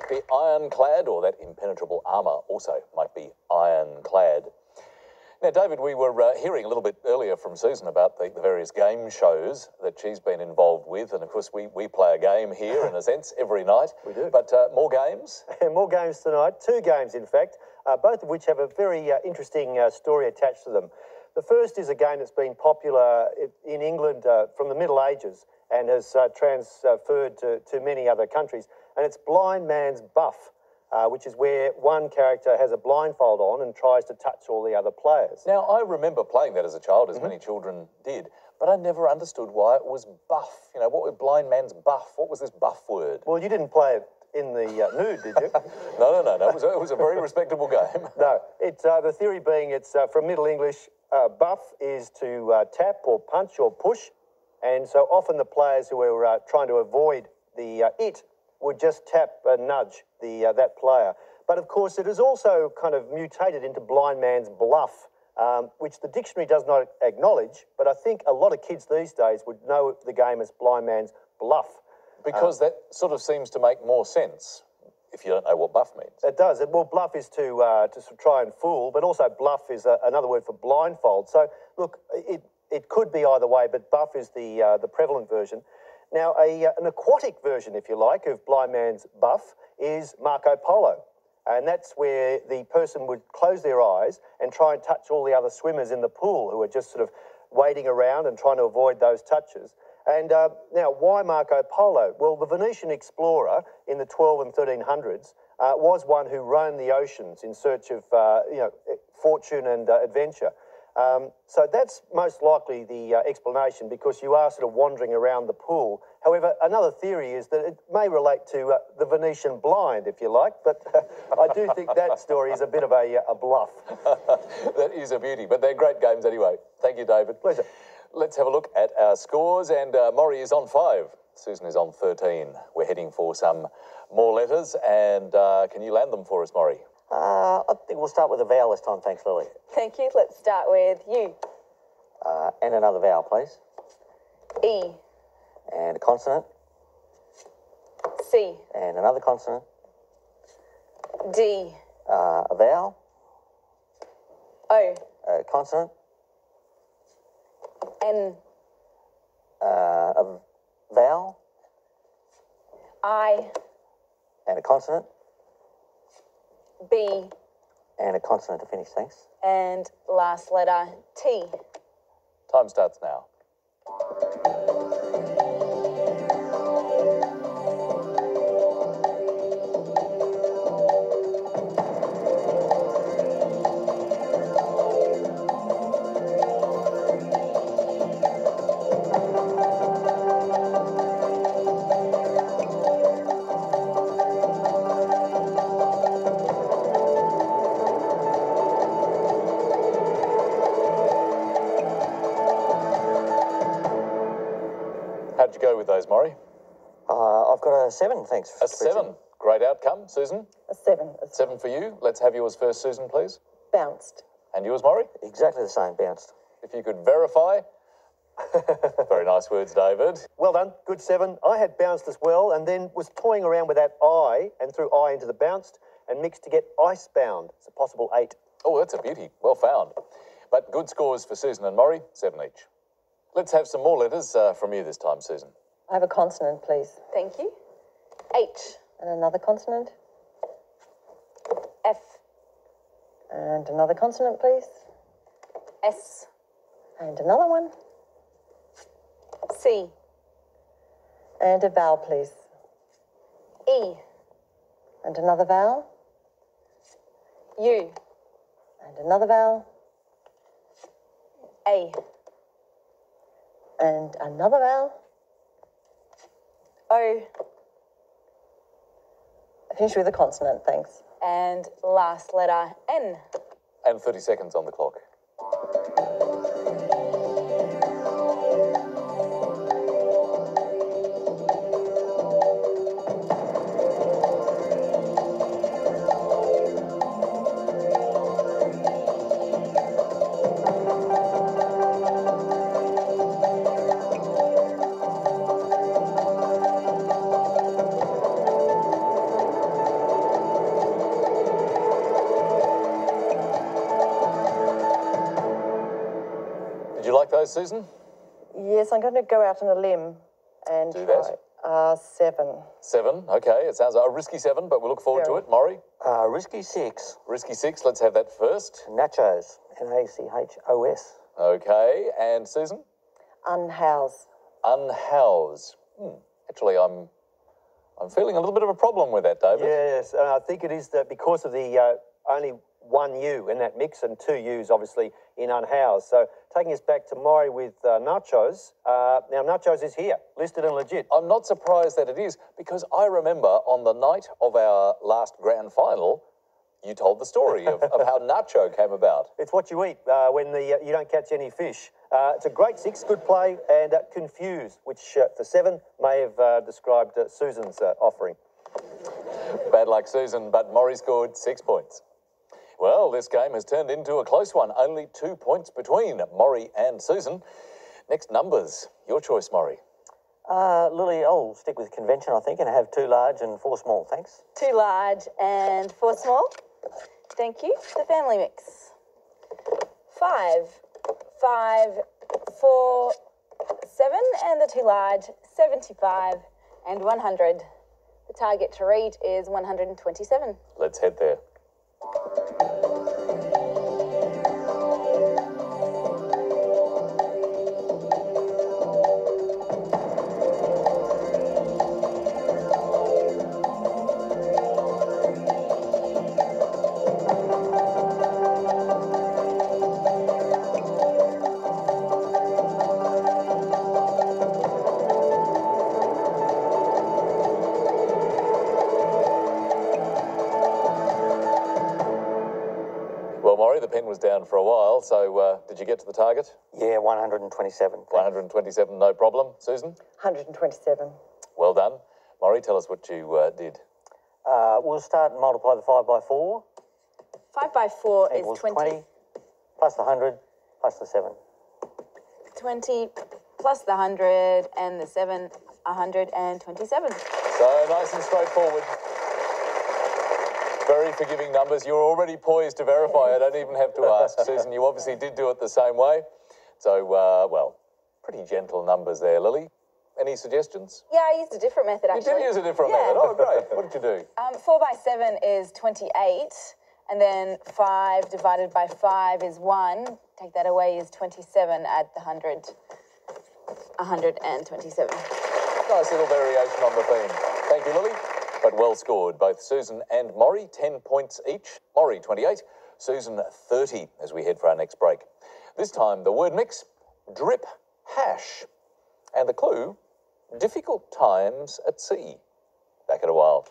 might be ironclad, or that impenetrable armour also might be ironclad. Now, David, we were hearing a little bit earlier from Susan about the various game shows that she's been involved with, and of course we play a game here, in a sense, every night. We do. But more games? More games tonight, 2 games in fact, both of which have a very interesting story attached to them. The first is a game that's been popular in England from the Middle Ages and has transferred to many other countries, and it's Blind Man's Buff. Which is where one character has a blindfold on and tries to touch all the other players. Now, I remember playing that as a child, as many children did, but I never understood why it was buff. You know, what was Blind Man's Buff? What was this buff word? Well, you didn't play it in the nude, did you? No. It was a very respectable game. No, it's the theory being it's from Middle English, buff is to tap or punch or push, and so often the players who were trying to avoid the it would just tap and nudge that player. But of course, it is also kind of mutated into Blind Man's Bluff, which the dictionary does not acknowledge, but I think a lot of kids these days would know the game as Blind Man's Bluff. Because that sort of seems to make more sense if you don't know what buff means. It does. Well, bluff is to try and fool, but also bluff is another word for blindfold. So, look, it could be either way, but buff is the prevalent version. Now, an aquatic version, if you like, of Blind Man's Buff is Marco Polo. And that's where the person would close their eyes and try and touch all the other swimmers in the pool who are just sort of waiting around and trying to avoid those touches. And now, why Marco Polo? Well, the Venetian explorer in the 12 and 1300s was one who roamed the oceans in search of, fortune and adventure. So that's most likely the explanation, because you are sort of wandering around the pool. However, another theory is that it may relate to the Venetian blind, if you like, but I do think that story is a bit of a bluff. That is a beauty, but they're great games anyway. Thank you, David. Pleasure. Let's have a look at our scores, and Maury is on 5. Susan is on 13. We're heading for some more letters, and can you land them for us, Maury? I think we'll start with a vowel this time, thanks, Lily. Thank you. Let's start with U. And another vowel, please. E. And a consonant. C. And another consonant. D. A vowel. O. A consonant. N. A vowel. I. And a consonant. B. And a consonant to finish, thanks. And last letter, T. Time starts now. How'd you go with those, Maury? I've got a 7, thanks. A 7. Great outcome. Susan? A 7. 7 for you. Let's have yours first, Susan, please. Bounced. And yours, Maury? Exactly the same, bounced. If you could verify. Very nice words, David. Well done, good 7. I had bounced as well, and then was toying around with that I and threw I into the bounced and mixed to get icebound. It's a possible 8. Oh, that's a beauty. Well found. But good scores for Susan and Maury, 7 each. Let's have some more letters from you this time, Susan. I have a consonant, please. Thank you. H. And another consonant. F. And another consonant, please. S. And another one. C. And a vowel, please. E. And another vowel. U. And another vowel. A. And another vowel. O. Finish with a consonant, thanks. And last letter, N. And 30 seconds on the clock. Did you like those, Susan? Yes, I'm going to go out on a limb and Do try. that. 7. 7, okay. It sounds like a risky 7, but we look forward to Very. it. Maury? Risky 6. Risky 6, let's have that first. Nachos. Nachos. Okay, and Susan? Unhouse. Unhouse. Actually, I'm feeling a little bit of a problem with that, David. Yes, I think it is that because of the only one U in that mix and 2 U's obviously in unhoused. So taking us back to Maury with nachos. Now nachos is here, listed and legit. I'm not surprised that it is, because I remember on the night of our last grand final, you told the story of how nacho came about. It's what you eat when you don't catch any fish. It's a great 6, good play, and confused, which for 7 may have described Susan's offering. Bad luck, Susan, but Maury scored 6 points. Well, this game has turned into a close one. Only 2 points between Maury and Susan. Next, numbers. Your choice, Maury. Lily, I'll stick with convention, I think, and have 2 large and 4 small, thanks. 2 large and 4 small. Thank you. The family mix. 5, 5, 4, 7, and the 2 large, 75 and 100. The target to read is 127. Let's head there. Well, Maury, the pen was down for a while, so did you get to the target? Yeah, 127. 127, no problem. Susan? 127. Well done. Maury, tell us what you did. We'll start and multiply the 5 by 4. 5 by 4 is Equals 20. Plus the 100, plus the 7. 20 plus the 100 and the 7, 127. So nice and straightforward. Very forgiving numbers. You're already poised to verify. I don't even have to ask. Susan, you obviously did do it the same way. So, well, pretty gentle numbers there, Lily. Any suggestions? Yeah, I used a different method, actually. You did use a different method. Oh, great. What did you do? 4 by 7 is 28, and then 5 divided by 5 is 1. Take that away is 27. Add the 100, 127. Nice little variation on the theme. Thank you, Lily. But well scored, both Susan and Maury, 10 points each. Maury, 28, Susan, 30, as we head for our next break. This time, the word mix, drip, hash. And the clue, difficult times at sea. Back in a while.